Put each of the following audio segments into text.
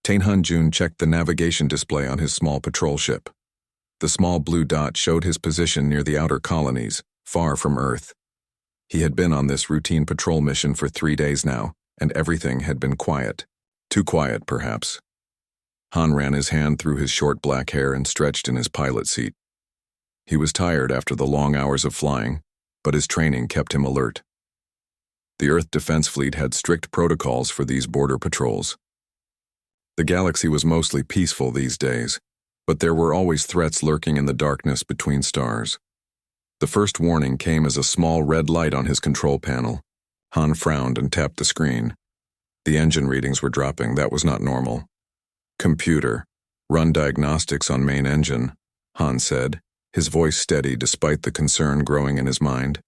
Han Jun checked the navigation display on his small patrol ship. The small blue dot showed his position near the outer colonies, far from Earth. He had been on this routine patrol mission for 3 days now, and everything had been quiet. Too quiet, perhaps. Han ran his hand through his short black hair and stretched in his pilot seat. He was tired after the long hours of flying, but his training kept him alert. The Earth Defense Fleet had strict protocols for these border patrols. The galaxy was mostly peaceful these days, but there were always threats lurking in the darkness between stars. The first warning came as a small red light on his control panel. Han frowned and tapped the screen. The engine readings were dropping. That was not normal. "Computer, run diagnostics on main engine," Han said, his voice steady despite the concern growing in his mind.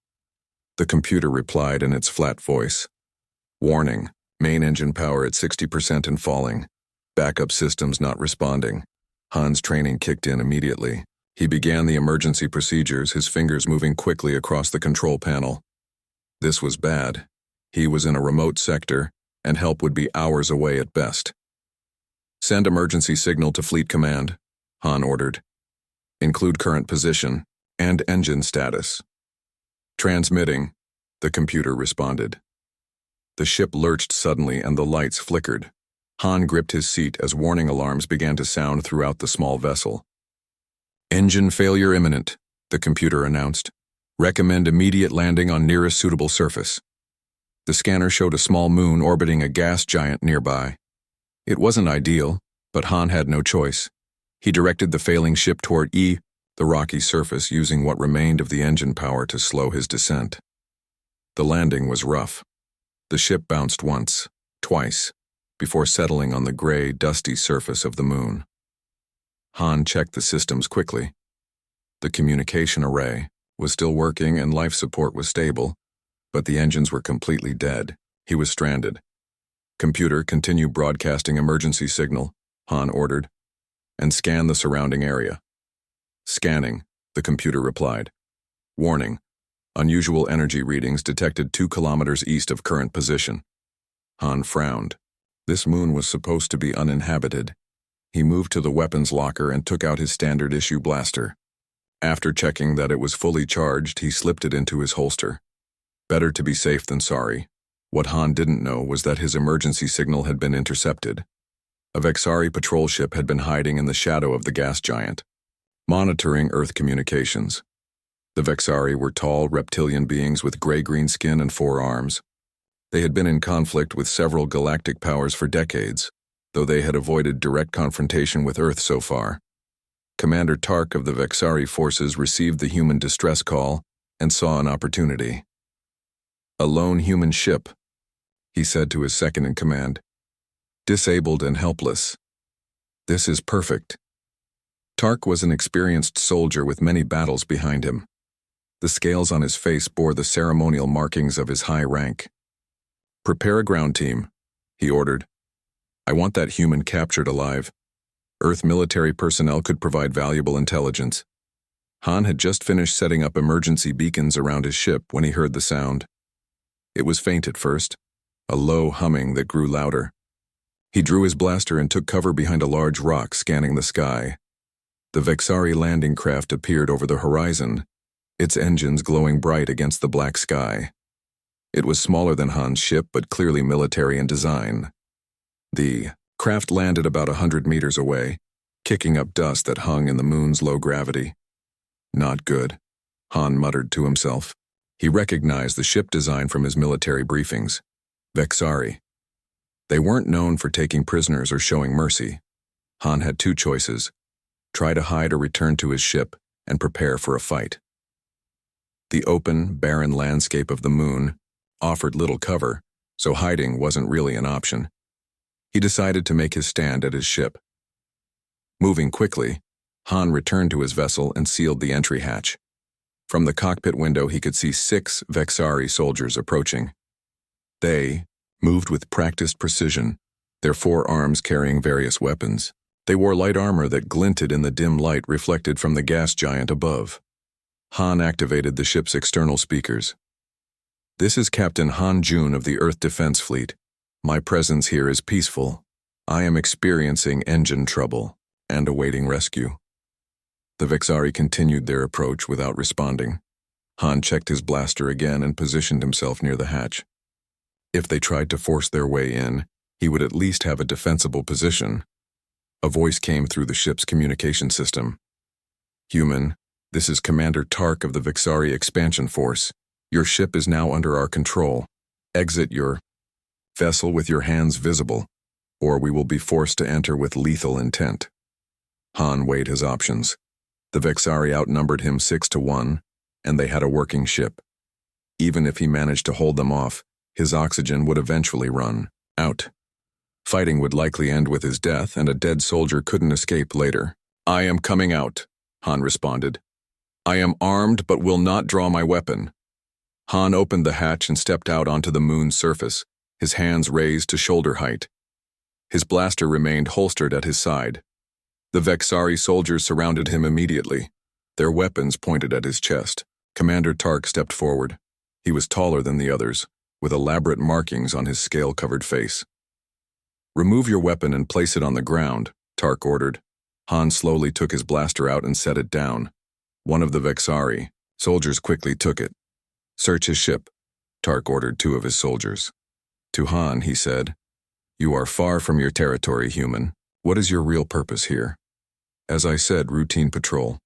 The computer replied in its flat voice. "Warning, main engine power at 60% and falling. Backup systems not responding." Han's training kicked in immediately. He began the emergency procedures, his fingers moving quickly across the control panel. This was bad. He was in a remote sector, and help would be hours away at best. "Send emergency signal to Fleet Command," Han ordered. "Include current position and engine status." "Transmitting," the computer responded. The ship lurched suddenly and the lights flickered. Han gripped his seat as warning alarms began to sound throughout the small vessel. "Engine failure imminent," the computer announced. "Recommend immediate landing on nearest suitable surface." The scanner showed a small moon orbiting a gas giant nearby. It wasn't ideal, but Han had no choice. He directed the failing ship toward the rocky surface, using what remained of the engine power to slow his descent. The landing was rough. The ship bounced once, twice, before settling on the gray, dusty surface of the moon. Han checked the systems quickly. The communication array was still working and life support was stable, but the engines were completely dead. He was stranded. "Computer, continue broadcasting emergency signal," Han ordered, "and scan the surrounding area." "Scanning," the computer replied. "Warning, unusual energy readings detected 2 kilometers east of current position." Han frowned. This moon was supposed to be uninhabited. He moved to the weapons locker and took out his standard-issue blaster. After checking that it was fully charged, he slipped it into his holster. Better to be safe than sorry. What Han didn't know was that his emergency signal had been intercepted. A Vexari patrol ship had been hiding in the shadow of the gas giant, monitoring Earth communications. The Vexari were tall, reptilian beings with gray-green skin and 4 arms. They had been in conflict with several galactic powers for decades, though they had avoided direct confrontation with Earth so far. Commander Tark of the Vexari forces received the human distress call and saw an opportunity. "A lone human ship," he said to his second-in-command. "Disabled and helpless. This is perfect." Tark was an experienced soldier with many battles behind him. The scales on his face bore the ceremonial markings of his high rank. "Prepare a ground team," he ordered. "I want that human captured alive. Earth military personnel could provide valuable intelligence." Han had just finished setting up emergency beacons around his ship when he heard the sound. It was faint at first, a low humming that grew louder. He drew his blaster and took cover behind a large rock, scanning the sky. The Vexari landing craft appeared over the horizon, its engines glowing bright against the black sky. It was smaller than Han's ship, but clearly military in design. The craft landed about 100 meters away, kicking up dust that hung in the moon's low gravity. "Not good," Han muttered to himself. He recognized the ship design from his military briefings. Vexari. They weren't known for taking prisoners or showing mercy. Han had 2 choices: try to hide or return to his ship and prepare for a fight. The open, barren landscape of the moon offered little cover, so hiding wasn't really an option. He decided to make his stand at his ship. Moving quickly, Han returned to his vessel and sealed the entry hatch. From the cockpit window he could see 6 Vexari soldiers approaching. They moved with practiced precision, their 4 arms carrying various weapons. They wore light armor that glinted in the dim light reflected from the gas giant above. Han activated the ship's external speakers. "This is Captain Han Jun of the Earth Defense Fleet. My presence here is peaceful. I am experiencing engine trouble and awaiting rescue. The Vexari continued their approach without responding. Han checked his blaster again and positioned himself near the hatch. If they tried to force their way in, he would at least have a defensible position. A voice came through the ship's communication system. "Human, this is Commander Tark of the Vexari Expansion Force. Your ship is now under our control. Exit your vessel with your hands visible, or we will be forced to enter with lethal intent." Han weighed his options. The Vexari outnumbered him 6-1, and they had a working ship. Even if he managed to hold them off, his oxygen would eventually run out. Fighting would likely end with his death, and a dead soldier couldn't escape later. "I am coming out," Han responded. "I am armed but will not draw my weapon." Han opened the hatch and stepped out onto the moon's surface, his hands raised to shoulder height. His blaster remained holstered at his side. The Vexari soldiers surrounded him immediately, their weapons pointed at his chest. Commander Tark stepped forward. He was taller than the others, with elaborate markings on his scale-covered face. "Remove your weapon and place it on the ground," Tark ordered. Han slowly took his blaster out and set it down. One of the Vexari soldiers quickly took it. "Search his ship," Tark ordered 2 of his soldiers. To Han, he said, "You are far from your territory, human. What is your real purpose here?" "As I said, routine patrol.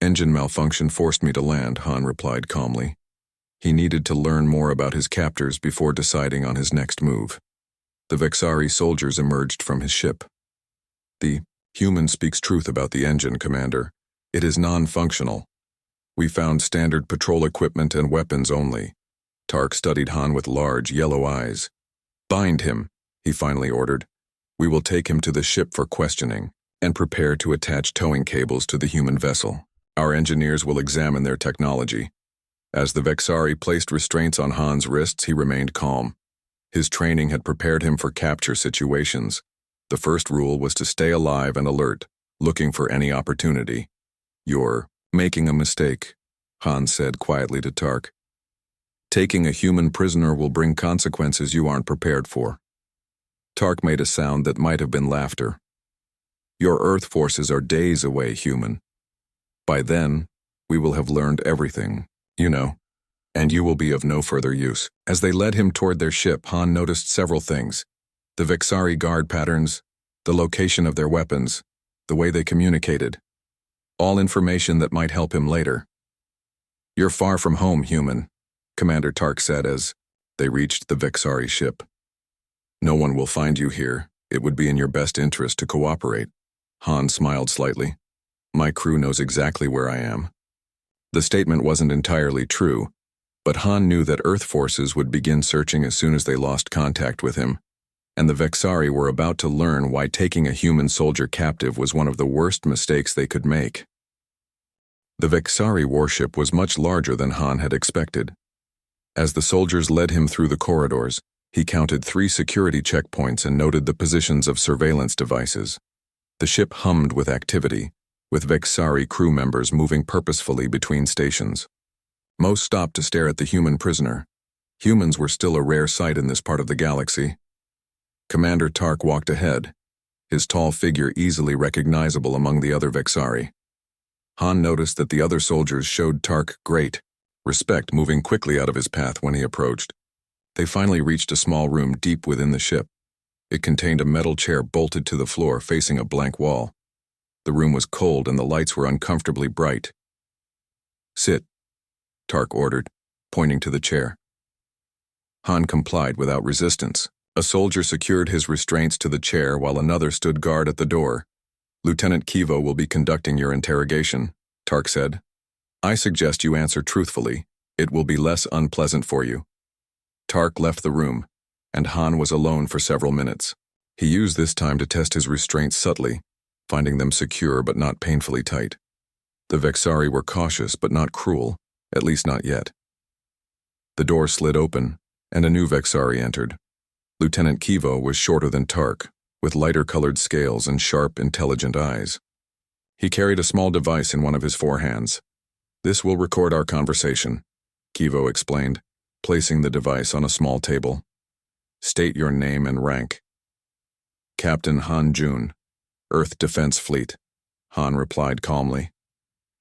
Engine malfunction forced me to land," Han replied calmly. He needed to learn more about his captors before deciding on his next move. The Vexari soldiers emerged from his ship. "The human speaks truth about the engine, Commander. It is non-functional. We found standard patrol equipment and weapons only." Tark studied Han with large, yellow eyes. "Bind him," he finally ordered. "We will take him to the ship for questioning, and prepare to attach towing cables to the human vessel. Our engineers will examine their technology." As the Vexari placed restraints on Han's wrists, he remained calm. His training had prepared him for capture situations. The first rule was to stay alive and alert, looking for any opportunity. "You're making a mistake," Han said quietly to Tark. "Taking a human prisoner will bring consequences you aren't prepared for." Tark made a sound that might have been laughter. "Your Earth forces are days away, human. By then, we will have learned everything, you know, and you will be of no further use." As they led him toward their ship, Han noticed several things: the Vexari guard patterns, the location of their weapons, the way they communicated. All information that might help him later. "You're far from home, human," Commander Tark said as they reached the Vexari ship. "No one will find you here. It would be in your best interest to cooperate." Han smiled slightly. "My crew knows exactly where I am." The statement wasn't entirely true, but Han knew that Earth forces would begin searching as soon as they lost contact with him, and the Vexari were about to learn why taking a human soldier captive was one of the worst mistakes they could make. The Vexari warship was much larger than Han had expected. As the soldiers led him through the corridors, he counted 3 security checkpoints and noted the positions of surveillance devices. The ship hummed with activity, with Vexari crew members moving purposefully between stations. Most stopped to stare at the human prisoner. Humans were still a rare sight in this part of the galaxy. Commander Tark walked ahead, his tall figure easily recognizable among the other Vexari. Han noticed that the other soldiers showed Tark great respect, moving quickly out of his path when he approached. They finally reached a small room deep within the ship. It contained a metal chair bolted to the floor facing a blank wall. The room was cold and the lights were uncomfortably bright. "Sit," Tark ordered, pointing to the chair. Han complied without resistance. A soldier secured his restraints to the chair while another stood guard at the door. "Lieutenant Kivo will be conducting your interrogation," Tark said. "I suggest you answer truthfully. It will be less unpleasant for you." Tark left the room, and Han was alone for several minutes. He used this time to test his restraints subtly, finding them secure but not painfully tight. The Vexari were cautious but not cruel, at least not yet. The door slid open, and a new Vexari entered. Lieutenant Kivo was shorter than Tark, with lighter-colored scales and sharp, intelligent eyes. He carried a small device in one of his forehands. "This will record our conversation," Kivo explained, placing the device on a small table. "State your name and rank." Captain Han Jun, Earth Defense Fleet, Han replied calmly.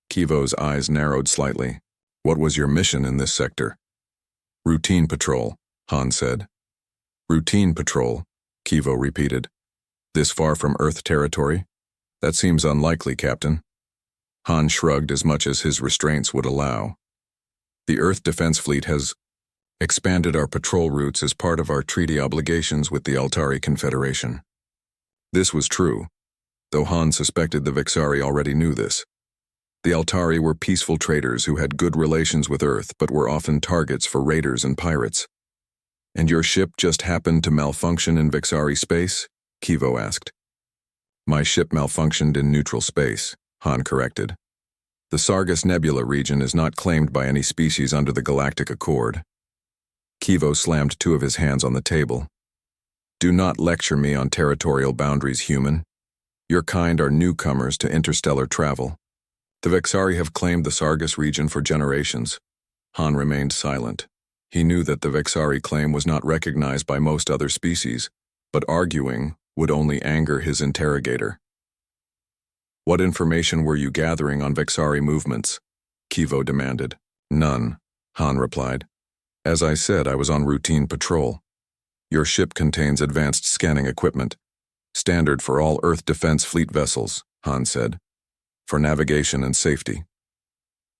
Kivo's eyes narrowed slightly. What was your mission in this sector? Routine patrol, Han said. Routine patrol, Kivo repeated. This far from Earth territory? That seems unlikely, Captain. Han shrugged as much as his restraints would allow. The Earth Defense Fleet has expanded our patrol routes as part of our treaty obligations with the Altari Confederation. This was true, though Han suspected the Vexari already knew this. The Altari were peaceful traders who had good relations with Earth but were often targets for raiders and pirates. And your ship just happened to malfunction in Vexari space? Kivo asked. My ship malfunctioned in neutral space, Han corrected. The Sargas Nebula region is not claimed by any species under the Galactic Accord. Kivo slammed two of his hands on the table. Do not lecture me on territorial boundaries, human. Your kind are newcomers to interstellar travel. The Vexari have claimed the Sargas region for generations. Han remained silent. He knew that the Vexari claim was not recognized by most other species, but arguing would only anger his interrogator. What information were you gathering on Vexari movements? Kivo demanded. None, Han replied. As I said, I was on routine patrol. Your ship contains advanced scanning equipment, standard for all Earth Defense Fleet vessels, Han said, for navigation and safety.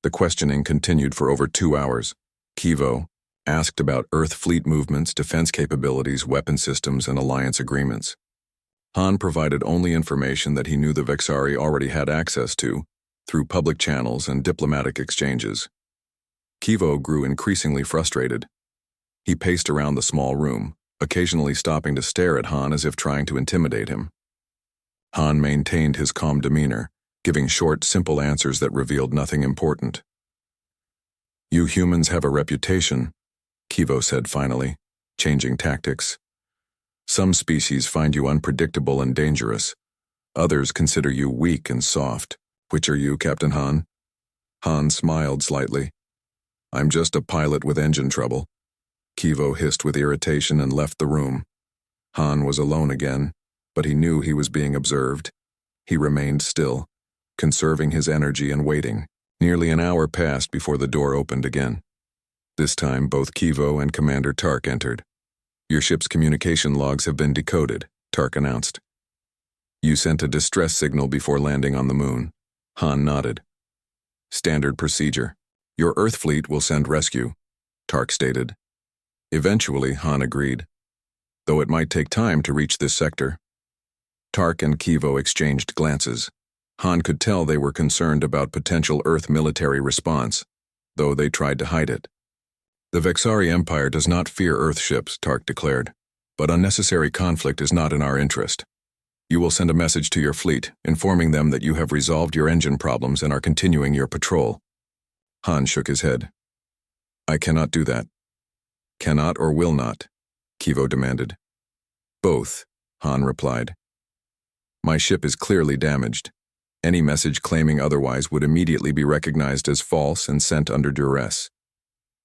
The questioning continued for over 2 hours. Kivo asked about Earth fleet movements, defense capabilities, weapon systems, and alliance agreements. Han provided only information that he knew the Vexari already had access to through public channels and diplomatic exchanges. Kivo grew increasingly frustrated. He paced around the small room, occasionally stopping to stare at Han as if trying to intimidate him. Han maintained his calm demeanor, giving short, simple answers that revealed nothing important. You humans have a reputation, Kivo said finally, changing tactics. Some species find you unpredictable and dangerous. Others consider you weak and soft. Which are you, Captain Han? Han smiled slightly. I'm just a pilot with engine trouble. Kivo hissed with irritation and left the room. Han was alone again, but he knew he was being observed. He remained still, conserving his energy and waiting. Nearly an hour passed before the door opened again. This time, both Kivo and Commander Tark entered. Your ship's communication logs have been decoded, Tark announced. You sent a distress signal before landing on the moon. Han nodded. Standard procedure. Your Earth fleet will send rescue, Tark stated. Eventually, Han agreed, though it might take time to reach this sector. Tark and Kivo exchanged glances. Han could tell they were concerned about potential Earth military response, though they tried to hide it. The Vexari Empire does not fear Earth ships, Tark declared, but unnecessary conflict is not in our interest. You will send a message to your fleet, informing them that you have resolved your engine problems and are continuing your patrol. Han shook his head. I cannot do that. Cannot or will not? Kivo demanded. Both, Han replied. My ship is clearly damaged. Any message claiming otherwise would immediately be recognized as false and sent under duress.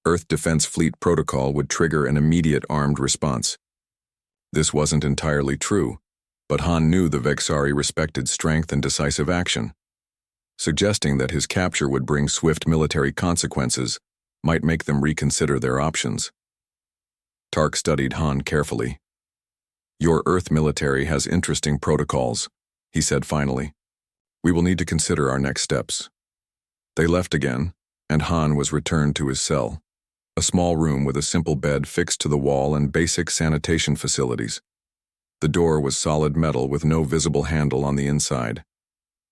Earth Defense Fleet protocol would trigger an immediate armed response. This wasn't entirely true, but Han knew the Vexari respected strength and decisive action. Suggesting that his capture would bring swift military consequences might make them reconsider their options. Tark studied Han carefully. Your Earth military has interesting protocols, he said finally. We will need to consider our next steps. They left again, and Han was returned to his cell, a small room with a simple bed fixed to the wall and basic sanitation facilities. The door was solid metal with no visible handle on the inside.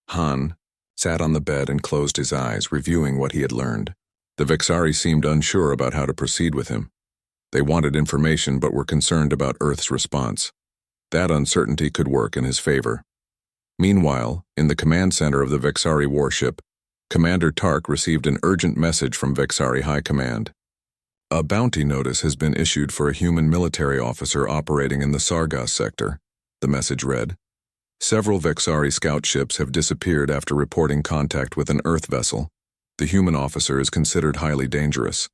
Han sat on the bed and closed his eyes, reviewing what he had learned. The Vexari seemed unsure about how to proceed with him. They wanted information but were concerned about Earth's response. That uncertainty could work in his favor. Meanwhile, in the command center of the Vexari warship, Commander Tark received an urgent message from Vexari High Command. A bounty notice has been issued for a human military officer operating in the Sargas sector, the message read. Several Vexari scout ships have disappeared after reporting contact with an Earth vessel. The human officer is considered highly dangerous.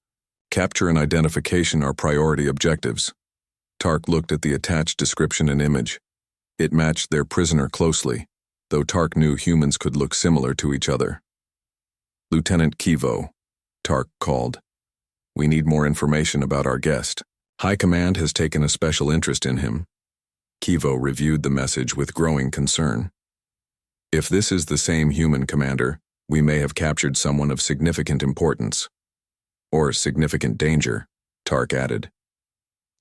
Capture and identification are priority objectives. Tark looked at the attached description and image. It matched their prisoner closely, though Tark knew humans could look similar to each other. "Lieutenant Kivo," Tark called. "We need more information about our guest. High Command has taken a special interest in him." Kivo reviewed the message with growing concern. "If this is the same human, Commander, we may have captured someone of significant importance. Or significant danger," Tark added.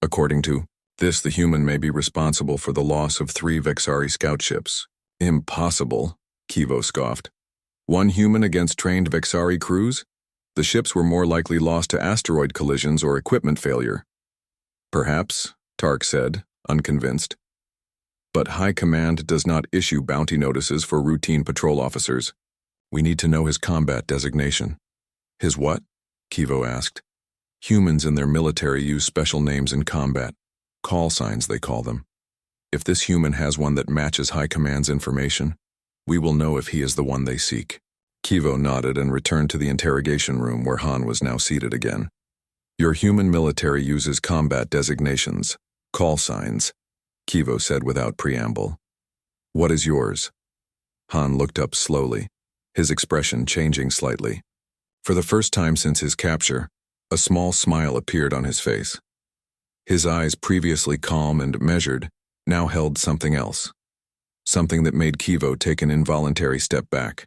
"According to this, the human may be responsible for the loss of 3 Vexari scout ships." "Impossible," Kivo scoffed. "One human against trained Vexari crews? The ships were more likely lost to asteroid collisions or equipment failure." "Perhaps," Tark said, unconvinced. "But High Command does not issue bounty notices for routine patrol officers. We need to know his combat designation." "His what?" Kivo asked. "Humans in their military use special names in combat. Call signs, they call them. If this human has one that matches High Command's information, we will know if he is the one they seek." Kivo nodded and returned to the interrogation room where Han was now seated again. "Your human military uses combat designations, call signs," Kivo said without preamble. "What is yours?" Han looked up slowly, his expression changing slightly. For the first time since his capture, a small smile appeared on his face. His eyes, previously calm and measured, now held something else. Something that made Kivo take an involuntary step back.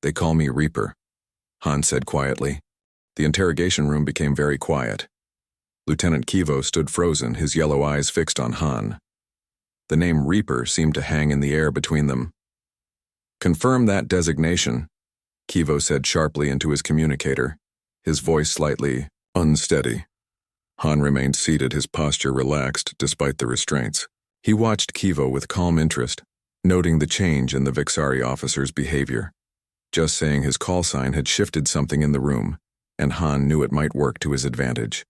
"They call me Reaper," Han said quietly. The interrogation room became very quiet. Lieutenant Kivo stood frozen, his yellow eyes fixed on Han. The name Reaper seemed to hang in the air between them. "Confirm that designation," Kivo said sharply into his communicator, his voice slightly unsteady. Han remained seated, his posture relaxed despite the restraints. He watched Kivo with calm interest, noting the change in the Vexari officer's behavior. Just saying his call sign had shifted something in the room, and Han knew it might work to his advantage.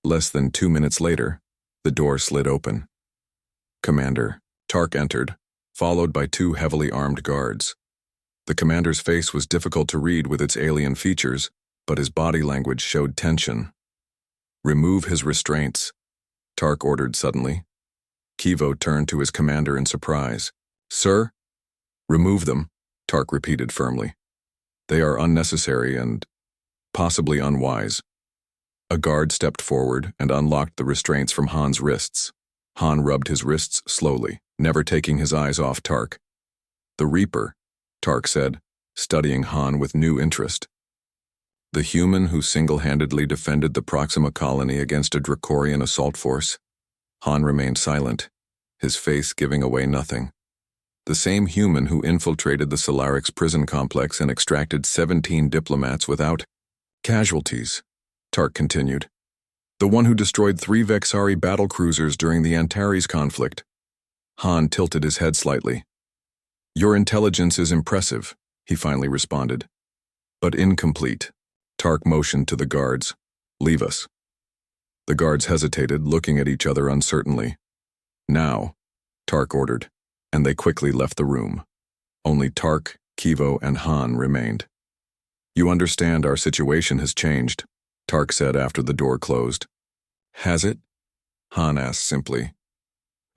Less than 2 minutes later, the door slid open. "Commander," Tark entered, followed by 2 heavily armed guards. The commander's face was difficult to read with its alien features, but his body language showed tension. "Remove his restraints," Tark ordered suddenly. Kivo turned to his commander in surprise. "Sir?" "Remove them," Tark repeated firmly. "They are unnecessary and possibly unwise." A guard stepped forward and unlocked the restraints from Han's wrists. Han rubbed his wrists slowly, never taking his eyes off Tark. "The Reaper," Tark said, studying Han with new interest. "The human who single-handedly defended the Proxima colony against a Dracorian assault force?" Han remained silent, his face giving away nothing. "The same human who infiltrated the Solarix prison complex and extracted 17 diplomats without casualties," Tark continued. "The one who destroyed 3 Vexari battlecruisers during the Antares conflict." Han tilted his head slightly. "Your intelligence is impressive," he finally responded. "But incomplete." Tark motioned to the guards. "Leave us." The guards hesitated, looking at each other uncertainly. "Now," Tark ordered, and they quickly left the room. Only Tark, Kivo, and Han remained. "You understand our situation has changed," Tark said after the door closed. "Has it?" Han asked simply.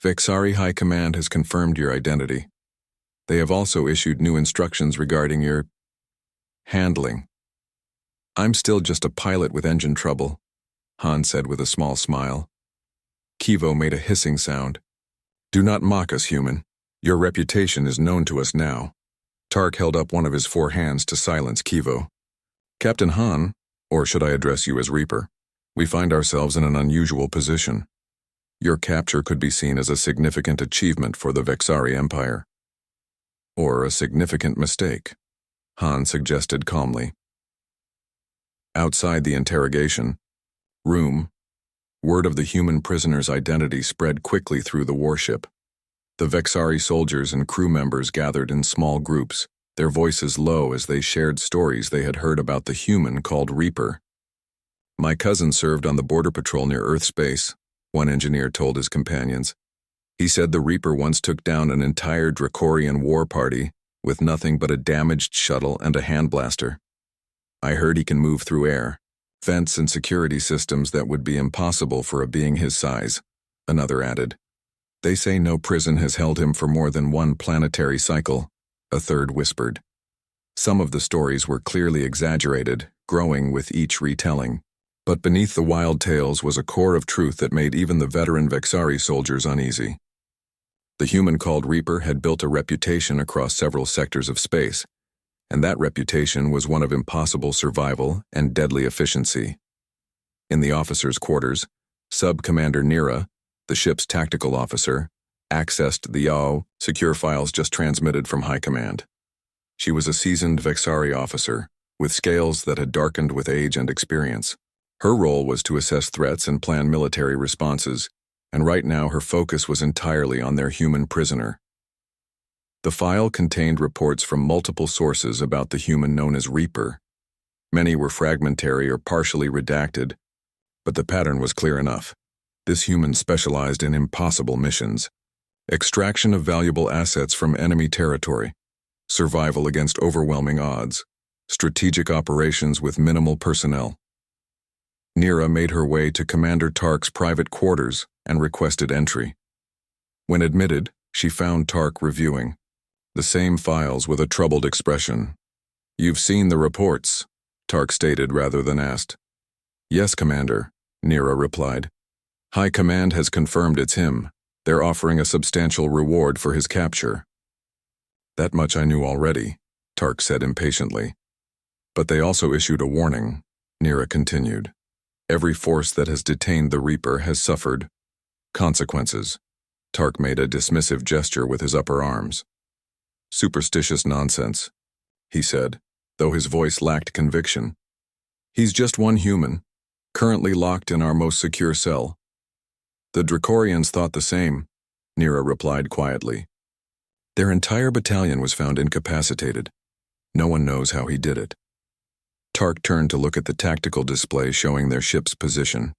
"Vexari High Command has confirmed your identity. They have also issued new instructions regarding your handling." "I'm still just a pilot with engine trouble," Han said with a small smile. Kivo made a hissing sound. "Do not mock us, human. Your reputation is known to us now." Tark held up one of his 4 hands to silence Kivo. "Captain Han, or should I address you as Reaper, we find ourselves in an unusual position. Your capture could be seen as a significant achievement for the Vexari Empire. Or a significant mistake," Han suggested calmly. Outside the interrogation room, word of the human prisoner's identity spread quickly through the warship. The Vexari soldiers and crew members gathered in small groups, their voices low as they shared stories they had heard about the human called Reaper. "My cousin served on the border patrol near Earth space," one engineer told his companions. "He said the Reaper once took down an entire Dracorian war party with nothing but a damaged shuttle and a hand blaster. I heard he can move through air, vents and security systems that would be impossible for a being his size," another added. They say no prison has held him for more than one planetary cycle, a third whispered. Some of the stories were clearly exaggerated, growing with each retelling. But beneath the wild tales was a core of truth that made even the veteran Vexari soldiers uneasy. The human called Reaper had built a reputation across several sectors of space, and that reputation was one of impossible survival and deadly efficiency. In the officers' quarters, Sub-Commander Nira, the ship's tactical officer, accessed the YAO secure files just transmitted from High Command. She was a seasoned Vexari officer, with scales that had darkened with age and experience. Her role was to assess threats and plan military responses, and right now her focus was entirely on their human prisoner. The file contained reports from multiple sources about the human known as Reaper. Many were fragmentary or partially redacted, but the pattern was clear enough. This human specialized in impossible missions: extraction of valuable assets from enemy territory, survival against overwhelming odds, strategic operations with minimal personnel. Nira made her way to Commander Tark's private quarters and requested entry. When admitted, she found Tark reviewing the same files with a troubled expression. "You've seen the reports," Tark stated rather than asked. "Yes, Commander," Nira replied. "High Command has confirmed it's him. They're offering a substantial reward for his capture." "That much I knew already," Tark said impatiently. "But they also issued a warning," Nira continued. "Every force that has detained the Reaper has suffered consequences." Tark made a dismissive gesture with his upper arms. "Superstitious nonsense," he said, though his voice lacked conviction. "He's just one human, currently locked in our most secure cell." "The Dracorians thought the same," Nira replied quietly. "Their entire battalion was found incapacitated. No one knows how he did it." Tark turned to look at the tactical display showing their ship's position.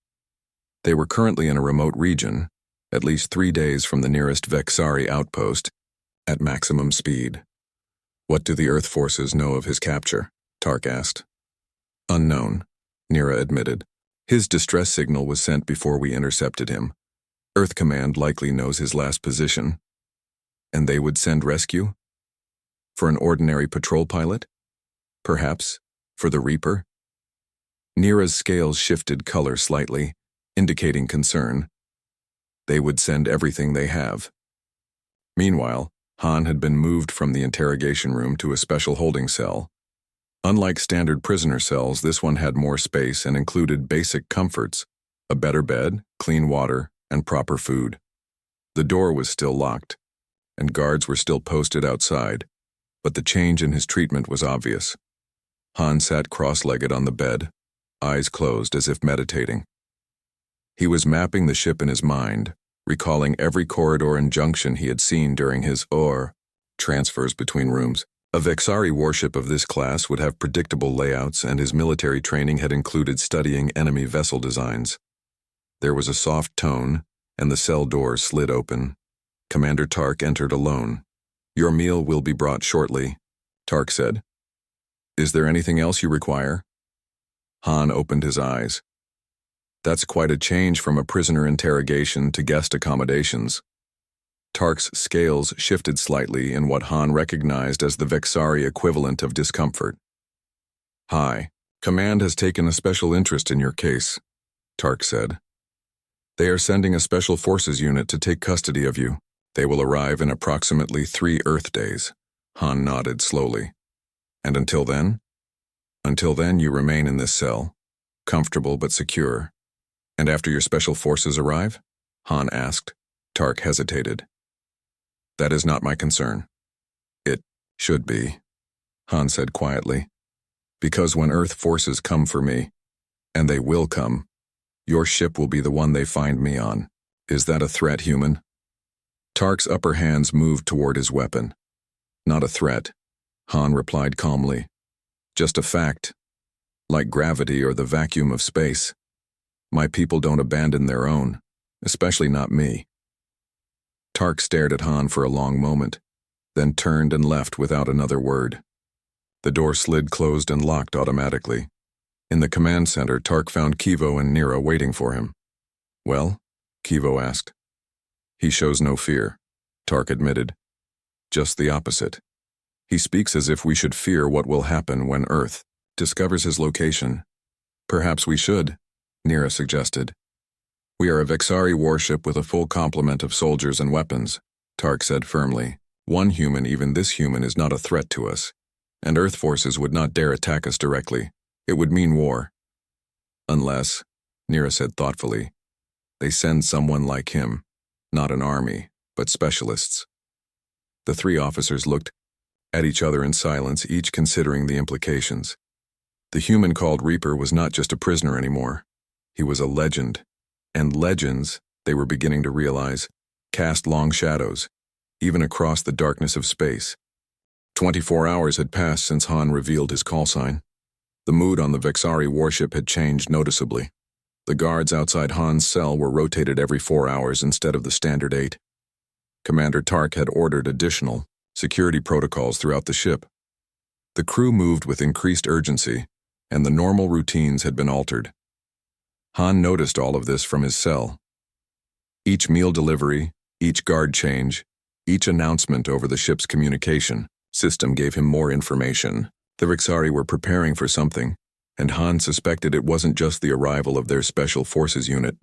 They were currently in a remote region, at least 3 days from the nearest Vexari outpost, at maximum speed. "What do the Earth forces know of his capture?" Tark asked. "Unknown," Nira admitted. "His distress signal was sent before we intercepted him. Earth Command likely knows his last position. And they would send rescue? For an ordinary patrol pilot? Perhaps for the Reaper?" Nira's scales shifted color slightly, indicating concern. "They would send everything they have." Meanwhile, Han had been moved from the interrogation room to a special holding cell. Unlike standard prisoner cells, this one had more space and included basic comforts: a better bed, clean water, and proper food. The door was still locked, and guards were still posted outside, but the change in his treatment was obvious. Han sat cross-legged on the bed, eyes closed as if meditating. He was mapping the ship in his mind, recalling every corridor and junction he had seen during his transfers between rooms. A Vexari warship of this class would have predictable layouts, and his military training had included studying enemy vessel designs. There was a soft tone, and the cell door slid open. Commander Tark entered alone. "Your meal will be brought shortly," Tark said. "Is there anything else you require?" Han opened his eyes. "That's quite a change from a prisoner interrogation to guest accommodations." Tark's scales shifted slightly in what Han recognized as the Vexari equivalent of discomfort. "Hi, Command has taken a special interest in your case," Tark said. "They are sending a special forces unit to take custody of you. They will arrive in approximately 3 Earth days." Han nodded slowly. "And until then?" "Until then, you remain in this cell, comfortable but secure." "And after your special forces arrive?" Han asked. Tark hesitated. "That is not my concern." "It should be," Han said quietly. "Because when Earth forces come for me, and they will come, your ship will be the one they find me on. Is that a threat, human?" Tark's upper hands moved toward his weapon. "Not a threat," Han replied calmly. "Just a fact. Like gravity or the vacuum of space. My people don't abandon their own, especially not me." Tark stared at Han for a long moment, then turned and left without another word. The door slid closed and locked automatically. In the command center, Tark found Kivo and Nira waiting for him. "Well?" Kivo asked. He shows no fear, Tark admitted. Just the opposite. He speaks as if we should fear what will happen when Earth discovers his location. Perhaps we should, Nira suggested. We are a Vexari warship with a full complement of soldiers and weapons, Tark said firmly. One human, even this human, is not a threat to us. And Earth forces would not dare attack us directly. It would mean war. Unless, Nira said thoughtfully, they send someone like him, not an army, but specialists. The three officers looked at each other in silence, each considering the implications. The human called Reaper was not just a prisoner anymore. He was a legend. And legends, they were beginning to realize, cast long shadows, even across the darkness of space. 24 hours had passed since Han revealed his call sign. The mood on the Vexari warship had changed noticeably. The guards outside Han's cell were rotated every 4 hours instead of the standard 8. Commander Tark had ordered additional security protocols throughout the ship. The crew moved with increased urgency, and the normal routines had been altered. Han noticed all of this from his cell. Each meal delivery, each guard change, each announcement over the ship's communication system gave him more information. The Vexari were preparing for something, and Han suspected it wasn't just the arrival of their Special Forces unit.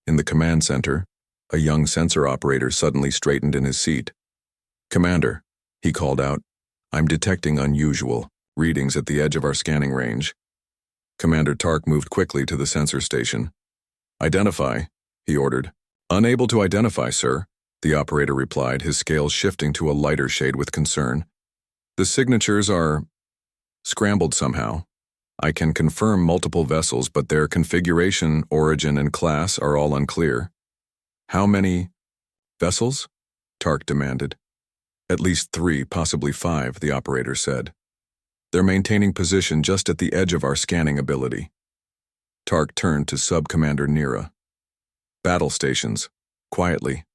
In the command center, a young sensor operator suddenly straightened in his seat. "Commander," he called out, "I'm detecting unusual readings at the edge of our scanning range." Commander Tark moved quickly to the sensor station. "Identify," he ordered. "Unable to identify, sir," the operator replied, his scales shifting to a lighter shade with concern. "The signatures are scrambled somehow. I can confirm multiple vessels, but their configuration, origin, and class are all unclear." "How many vessels?" Tark demanded. "At least 3, possibly 5, the operator said. They're maintaining position just at the edge of our scanning ability." Tark turned to Sub-Commander Nira. "Battle stations, quietly.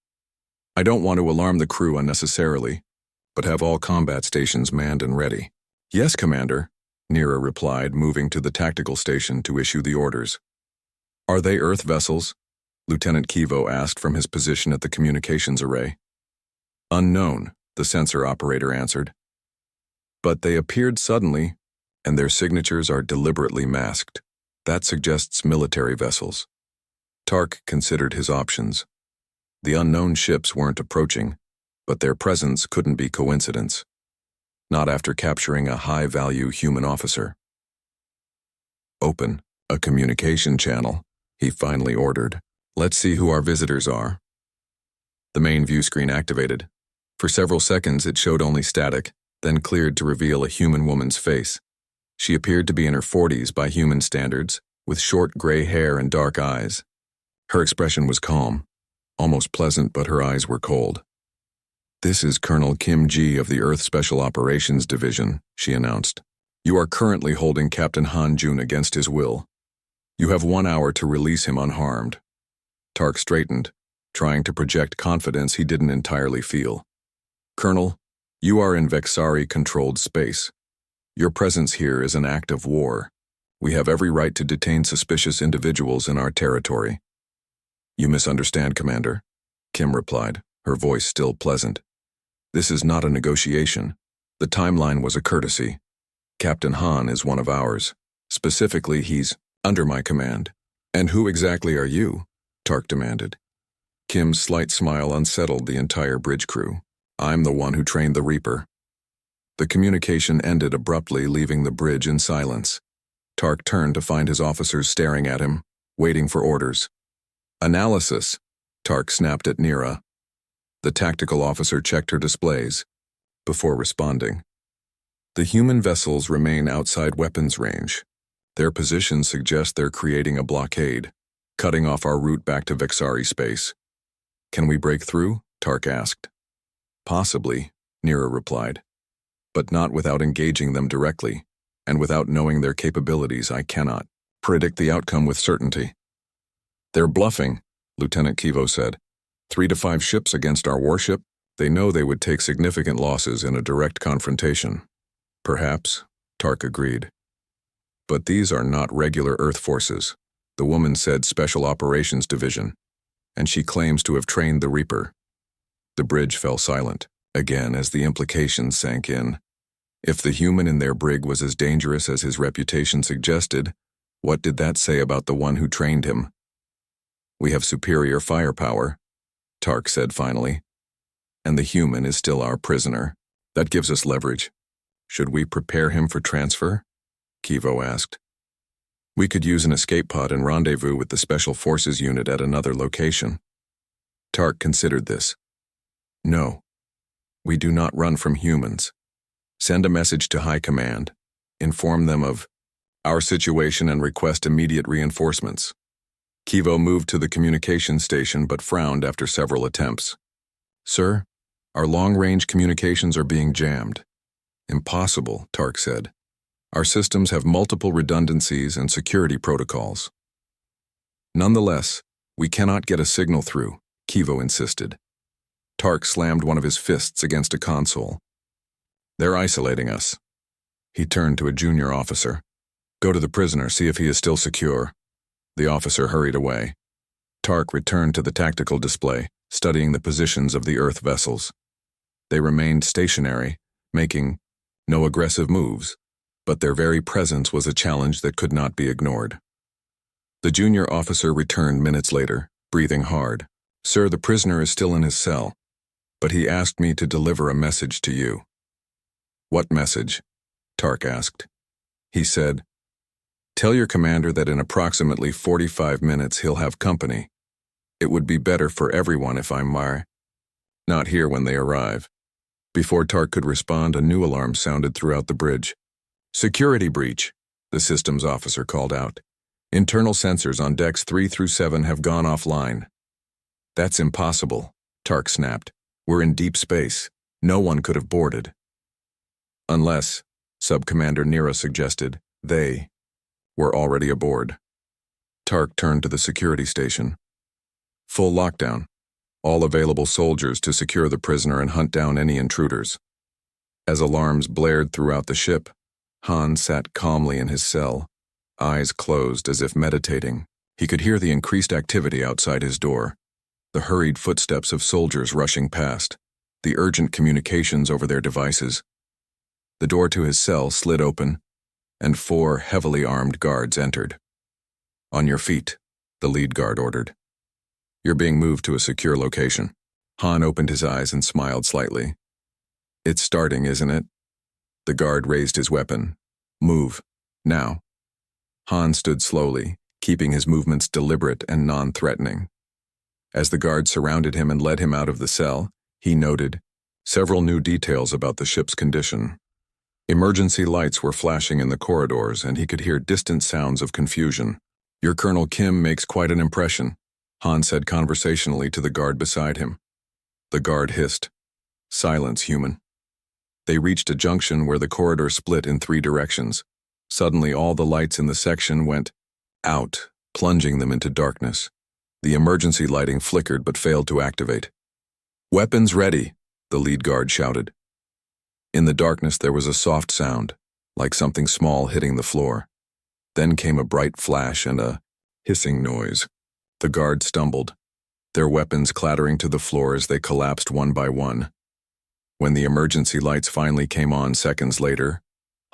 I don't want to alarm the crew unnecessarily, but have all combat stations manned and ready." "Yes, Commander," Nira replied, moving to the tactical station to issue the orders. "Are they Earth vessels?" Lieutenant Kivo asked from his position at the communications array. "Unknown," the sensor operator answered. "But they appeared suddenly, and their signatures are deliberately masked. That suggests military vessels." Tark considered his options. The unknown ships weren't approaching, but their presence couldn't be coincidence. Not after capturing a high-value human officer. "Open a communication channel," he finally ordered. "Let's see who our visitors are." The main view screen activated. For several seconds it showed only static, then cleared to reveal a human woman's face. She appeared to be in her 40s by human standards, with short gray hair and dark eyes. Her expression was calm, almost pleasant, but her eyes were cold. "This is Colonel Kim Ji of the Earth Special Operations Division," she announced. "You are currently holding Captain Han Jun against his will. You have 1 hour to release him unharmed." Tark straightened, trying to project confidence he didn't entirely feel. "Colonel, you are in Vexari-controlled space. Your presence here is an act of war. We have every right to detain suspicious individuals in our territory." "You misunderstand, Commander," Kim replied, her voice still pleasant. "This is not a negotiation. The timeline was a courtesy. Captain Han is one of ours. Specifically, he's under my command." "And who exactly are you?" Tark demanded. Kim's slight smile unsettled the entire bridge crew. "I'm the one who trained the Reaper." The communication ended abruptly, leaving the bridge in silence. Tark turned to find his officers staring at him, waiting for orders. "Analysis," Tark snapped at Nira. The tactical officer checked her displays before responding. "The human vessels remain outside weapons range. Their positions suggest they're creating a blockade, cutting off our route back to Vexari space." "Can we break through?" Tark asked. "Possibly," Nira replied. "But not without engaging them directly, and without knowing their capabilities. I cannot predict the outcome with certainty." "They're bluffing," Lieutenant Kivo said. 3 to 5 ships against our warship? They know they would take significant losses in a direct confrontation." "Perhaps," Tark agreed. "But these are not regular Earth forces," the woman said. "Special Operations Division. and she claims to have trained the Reaper. The bridge fell silent, again as the implications sank in. If the human in their brig was as dangerous as his reputation suggested, what did that say about the one who trained him? "We have superior firepower," Tark said finally. "And the human is still our prisoner. That gives us leverage. Should we prepare him for transfer?" Kivo asked. "We could use an escape pod and rendezvous with the Special Forces unit at another location." Tark considered this. "No. We do not run from humans. Send a message to High Command. Inform them of our situation and request immediate reinforcements." Kivo moved to the communication station but frowned after several attempts. "Sir, our long-range communications are being jammed." "Impossible," Tark said. "Our systems have multiple redundancies and security protocols." "Nonetheless, we cannot get a signal through," Kivo insisted. Tark slammed one of his fists against a console. "They're isolating us." He turned to a junior officer. "Go to the prisoner, see if he is still secure." The officer hurried away. Tark returned to the tactical display, studying the positions of the Earth vessels. They remained stationary, making no aggressive moves, but their very presence was a challenge that could not be ignored. The junior officer returned minutes later, breathing hard. "Sir, the prisoner is still in his cell, but he asked me to deliver a message to you." "What message?" Tark asked. He said, "Tell your commander that in approximately 45 minutes he'll have company. It would be better for everyone if I'm not here when they arrive." Before Tark could respond, a new alarm sounded throughout the bridge. "Security breach," the systems officer called out. "Internal sensors on decks 3 through 7 have gone offline." "That's impossible," Tark snapped. "We're in deep space. No one could have boarded." "Unless," Sub-Commander Nira suggested, "they were already aboard." Tark turned to the security station. "Full lockdown. All available soldiers to secure the prisoner and hunt down any intruders." As alarms blared throughout the ship, Han sat calmly in his cell, eyes closed as if meditating. He could hear the increased activity outside his door, the hurried footsteps of soldiers rushing past, the urgent communications over their devices. The door to his cell slid open, and 4 heavily armed guards entered. "On your feet," the lead guard ordered. "You're being moved to a secure location." Han opened his eyes and smiled slightly. "It's starting, isn't it?" The guard raised his weapon. "Move. Now." Han stood slowly, keeping his movements deliberate and non-threatening. As the guard surrounded him and led him out of the cell, he noted several new details about the ship's condition. Emergency lights were flashing in the corridors, and he could hear distant sounds of confusion. "Your Colonel Kim makes quite an impression," Han said conversationally to the guard beside him. The guard hissed, "Silence, human." They reached a junction where the corridor split in 3 directions. Suddenly all the lights in the section went out, plunging them into darkness. The emergency lighting flickered but failed to activate. "Weapons ready," the lead guard shouted. In the darkness there was a soft sound, like something small hitting the floor. Then came a bright flash and a hissing noise. The guard stumbled, their weapons clattering to the floor as they collapsed one by one. When the emergency lights finally came on seconds later,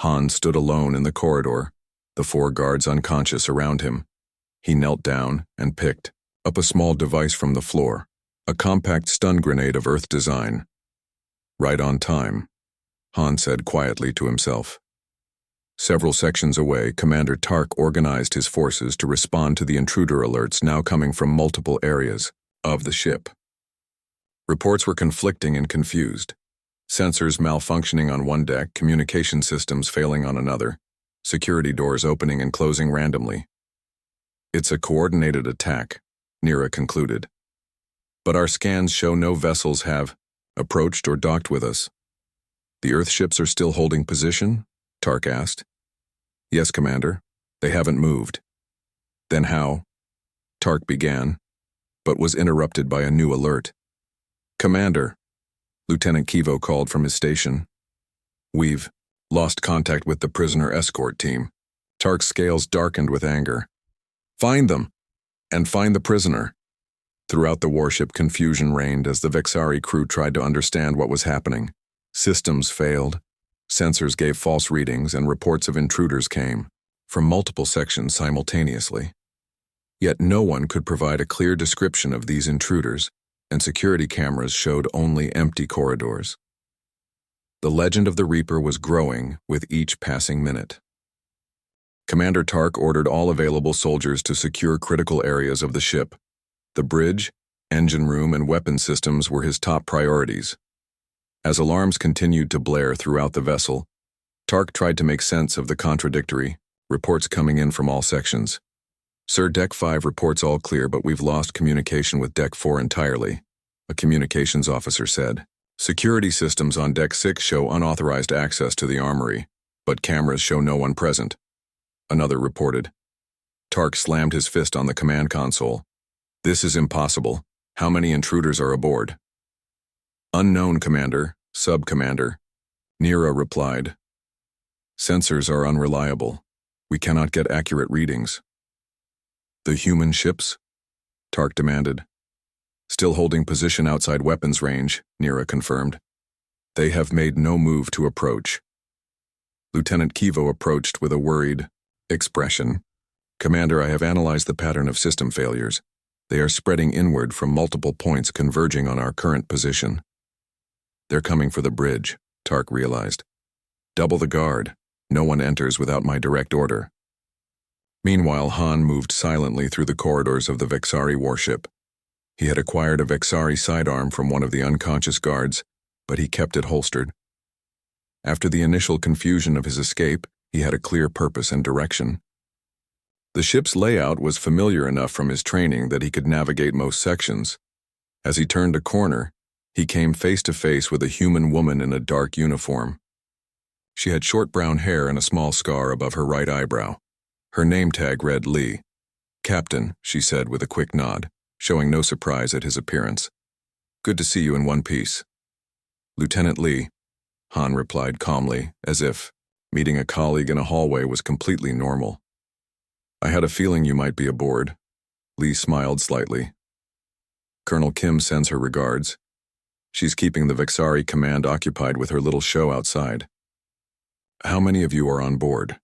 Han stood alone in the corridor, the 4 guards unconscious around him. He knelt down and picked up a small device from the floor, a compact stun grenade of Earth design. "Right on time," Han said quietly to himself. Several sections away, Commander Tark organized his forces to respond to the intruder alerts now coming from multiple areas of the ship. Reports were conflicting and confused. Sensors malfunctioning on one deck, communication systems failing on another, security doors opening and closing randomly. "It's a coordinated attack," Nira concluded. "But our scans show no vessels have approached or docked with us." "The Earth ships are still holding position?" Tark asked. "Yes, Commander. They haven't moved." "Then how?" Tark began, but was interrupted by a new alert. "Commander," Lieutenant Kivo called from his station. "We've lost contact with the prisoner escort team." Tark's scales darkened with anger. "Find them, and find the prisoner." Throughout the warship, confusion reigned as the Vexari crew tried to understand what was happening. Systems failed, sensors gave false readings, and reports of intruders came from multiple sections simultaneously. Yet no one could provide a clear description of these intruders, and security cameras showed only empty corridors. The legend of the Reaper was growing with each passing minute. Commander Tark ordered all available soldiers to secure critical areas of the ship. The bridge, engine room, and weapon systems were his top priorities. As alarms continued to blare throughout the vessel, Tark tried to make sense of the contradictory reports coming in from all sections. "Sir, Deck 5 reports all clear, but we've lost communication with Deck 4 entirely," a communications officer said. "Security systems on Deck 6 show unauthorized access to the armory, but cameras show no one present," another reported. Tark slammed his fist on the command console. "This is impossible. How many intruders are aboard?" "Unknown, Commander, Sub-Commander," Nira replied. "Sensors are unreliable. We cannot get accurate readings." "The human ships?" Tark demanded. "Still holding position outside weapons range," Nira confirmed. "They have made no move to approach." Lieutenant Kivo approached with a worried expression. "Commander, I have analyzed the pattern of system failures. They are spreading inward from multiple points converging on our current position." "They're coming for the bridge," Tark realized. "Double the guard. No one enters without my direct order." Meanwhile, Han moved silently through the corridors of the Vexari warship. He had acquired a Vexari sidearm from one of the unconscious guards, but he kept it holstered. After the initial confusion of his escape, he had a clear purpose and direction. The ship's layout was familiar enough from his training that he could navigate most sections. As he turned a corner, he came face to face with a human woman in a dark uniform. She had short brown hair and a small scar above her right eyebrow. Her name tag read Lee. "Captain," she said with a quick nod, showing no surprise at his appearance. "Good to see you in one piece." "Lieutenant Lee," Han replied calmly, as if meeting a colleague in a hallway was completely normal. "I had a feeling you might be aboard." Lee smiled slightly. "Colonel Kim sends her regards. She's keeping the Vexari command occupied with her little show outside." "How many of you are on board?"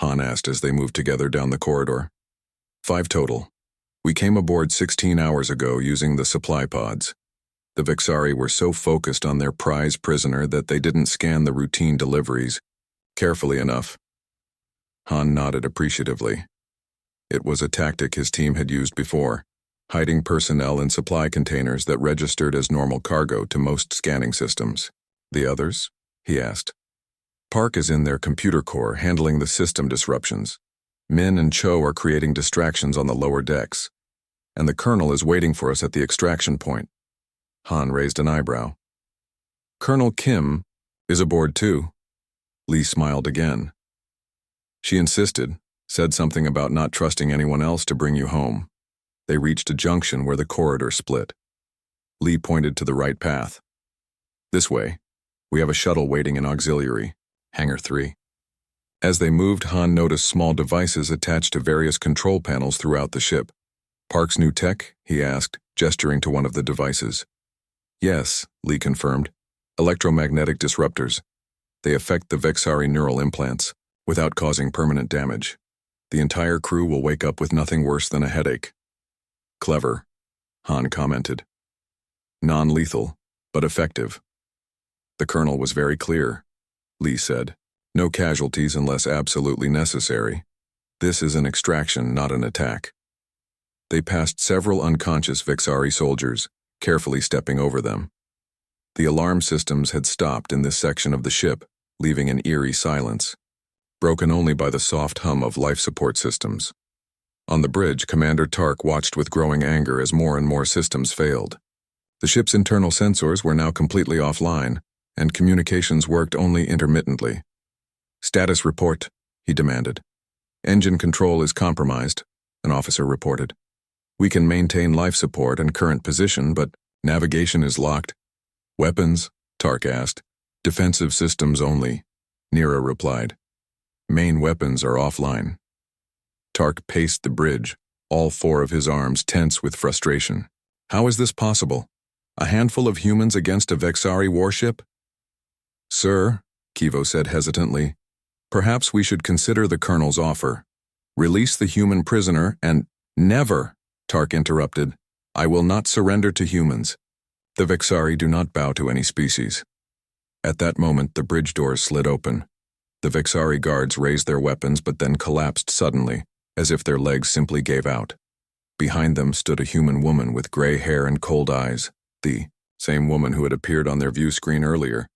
Han asked as they moved together down the corridor. "5 total. We came aboard 16 hours ago using the supply pods. The Vexari were so focused on their prize prisoner that they didn't scan the routine deliveries carefully enough." Han nodded appreciatively. It was a tactic his team had used before, hiding personnel in supply containers that registered as normal cargo to most scanning systems. "The others?" he asked. "Park is in their computer core handling the system disruptions. Min and Cho are creating distractions on the lower decks, and the colonel is waiting for us at the extraction point." Han raised an eyebrow. "Colonel Kim is aboard too." Lee smiled again. "She insisted, said something about not trusting anyone else to bring you home." They reached a junction where the corridor split. Lee pointed to the right path. "This way. We have a shuttle waiting in auxiliary. Hangar 3. As they moved, Han noticed small devices attached to various control panels throughout the ship. "Park's new tech?" he asked, gesturing to one of the devices. "Yes," Lee confirmed. "Electromagnetic disruptors. They affect the Vexari neural implants, without causing permanent damage. The entire crew will wake up with nothing worse than a headache." "Clever," Han commented. "Non-lethal, but effective." "The colonel was very clear," Lee said. "No casualties unless absolutely necessary. This is an extraction, not an attack." They passed several unconscious Vexari soldiers, carefully stepping over them. The alarm systems had stopped in this section of the ship, leaving an eerie silence, broken only by the soft hum of life support systems. On the bridge, Commander Tark watched with growing anger as more and more systems failed. The ship's internal sensors were now completely offline, and communications worked only intermittently. "Status report," he demanded. "Engine control is compromised," an officer reported. "We can maintain life support and current position, but navigation is locked." "Weapons?" Tark asked. "Defensive systems only," Nira replied. "Main weapons are offline." Tark paced the bridge, all 4 of his arms tense with frustration. How is this possible? A handful of humans against a Vexari warship? Sir, Kivo said hesitantly, perhaps we should consider the Colonel's offer. Release the human prisoner and— Never, Tark interrupted. I will not surrender to humans. The Vexari do not bow to any species. At that moment, the bridge doors slid open. The Vexari guards raised their weapons but then collapsed suddenly, as if their legs simply gave out. Behind them stood a human woman with gray hair and cold eyes, the same woman who had appeared on their view screen earlier.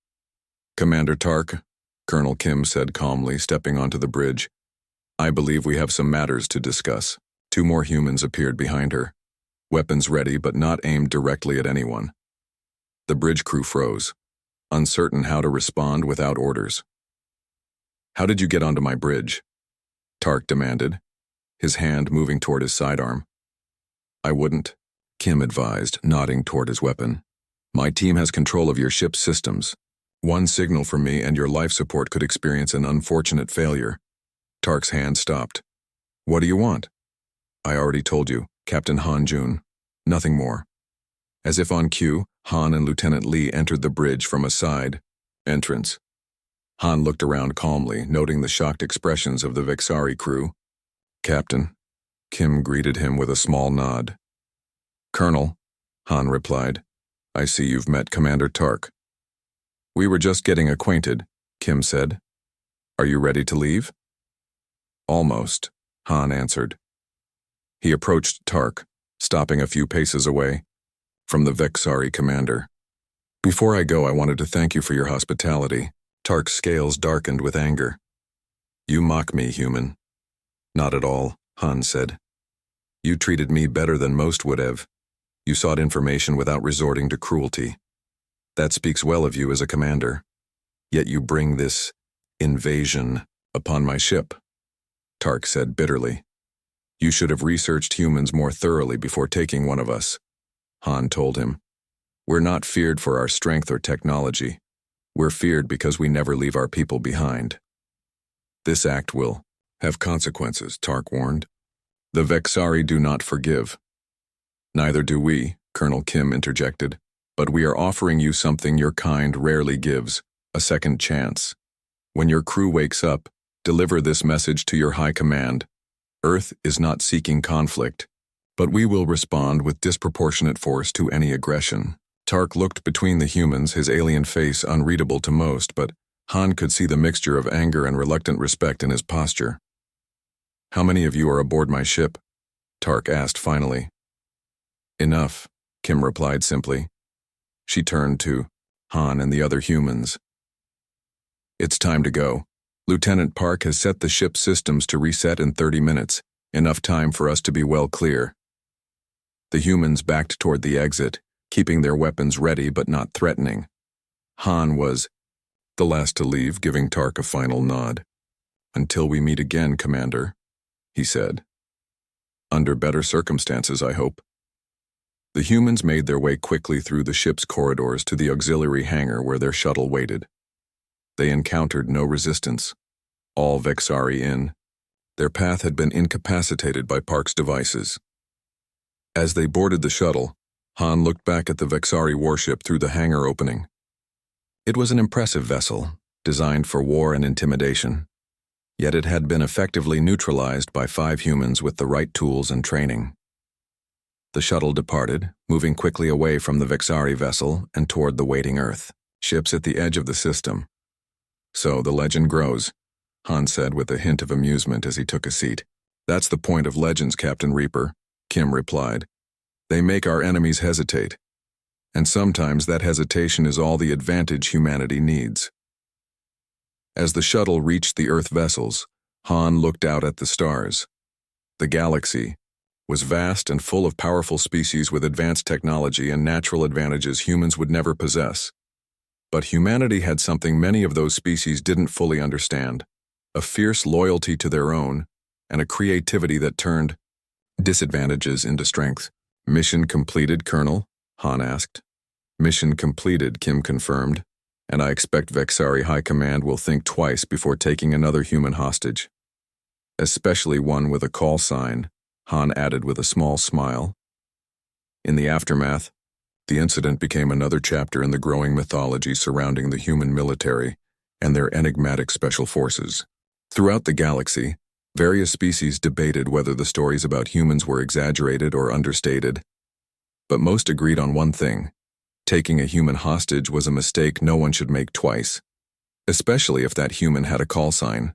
Commander Tark, Colonel Kim said calmly, stepping onto the bridge. I believe we have some matters to discuss. 2 more humans appeared behind her, weapons ready but not aimed directly at anyone. The bridge crew froze, uncertain how to respond without orders. How did you get onto my bridge? Tark demanded, his hand moving toward his sidearm. I wouldn't, Kim advised, nodding toward his weapon. My team has control of your ship's systems. One signal from me and your life support could experience an unfortunate failure. Tark's hand stopped. What do you want? I already told you, Captain Han Jun. Nothing more. As if on cue, Han and Lieutenant Lee entered the bridge from a side entrance. Han looked around calmly, noting the shocked expressions of the Vexari crew. Captain, Kim greeted him with a small nod. Colonel, Han replied, I see you've met Commander Tark. We were just getting acquainted, Kim said. Are you ready to leave? Almost, Han answered. He approached Tark, stopping a few paces away from the Vexari commander. Before I go, I wanted to thank you for your hospitality. Tark's scales darkened with anger. You mock me, human. Not at all, Han said. You treated me better than most would have. You sought information without resorting to cruelty. That speaks well of you as a commander. Yet you bring this invasion upon my ship, Tark said bitterly. You should have researched humans more thoroughly before taking one of us, Han told him. We're not feared for our strength or technology. We're feared because we never leave our people behind. This act will have consequences, Tark warned. The Vexari do not forgive. Neither do we, Colonel Kim interjected, but we are offering you something your kind rarely gives, a second chance. When your crew wakes up, deliver this message to your high command. Earth is not seeking conflict, but we will respond with disproportionate force to any aggression. Tark looked between the humans, his alien face unreadable to most, but Han could see the mixture of anger and reluctant respect in his posture. How many of you are aboard my ship? Tark asked finally. Enough, Kim replied simply. She turned to Han and the other humans. It's time to go. Lieutenant Park has set the ship's systems to reset in 30 minutes, enough time for us to be well clear. The humans backed toward the exit, keeping their weapons ready but not threatening. Han was the last to leave, giving Tark a final nod. Until we meet again, Commander, he said. Under better circumstances, I hope. The humans made their way quickly through the ship's corridors to the auxiliary hangar where their shuttle waited. They encountered no resistance. All Vexari in. Their path had been incapacitated by Park's devices. As they boarded the shuttle, Han looked back at the Vexari warship through the hangar opening. It was an impressive vessel, designed for war and intimidation. Yet it had been effectively neutralized by 5 humans with the right tools and training. The shuttle departed, moving quickly away from the Vexari vessel and toward the waiting Earth, ships at the edge of the system. So the legend grows, Han said with a hint of amusement as he took a seat. That's the point of legends, Captain Reaper, Kim replied. They make our enemies hesitate. And sometimes that hesitation is all the advantage humanity needs. As the shuttle reached the Earth vessels, Han looked out at the stars. The galaxy was vast and full of powerful species with advanced technology and natural advantages humans would never possess. But humanity had something many of those species didn't fully understand, a fierce loyalty to their own, and a creativity that turned disadvantages into strength. Mission completed, Colonel? Han asked. Mission completed, Kim confirmed, and I expect Vexari High Command will think twice before taking another human hostage. Especially one with a call sign, Han added with a small smile. In the aftermath, the incident became another chapter in the growing mythology surrounding the human military and their enigmatic special forces. Throughout the galaxy, various species debated whether the stories about humans were exaggerated or understated, but most agreed on one thing: taking a human hostage was a mistake no one should make twice, especially if that human had a call sign.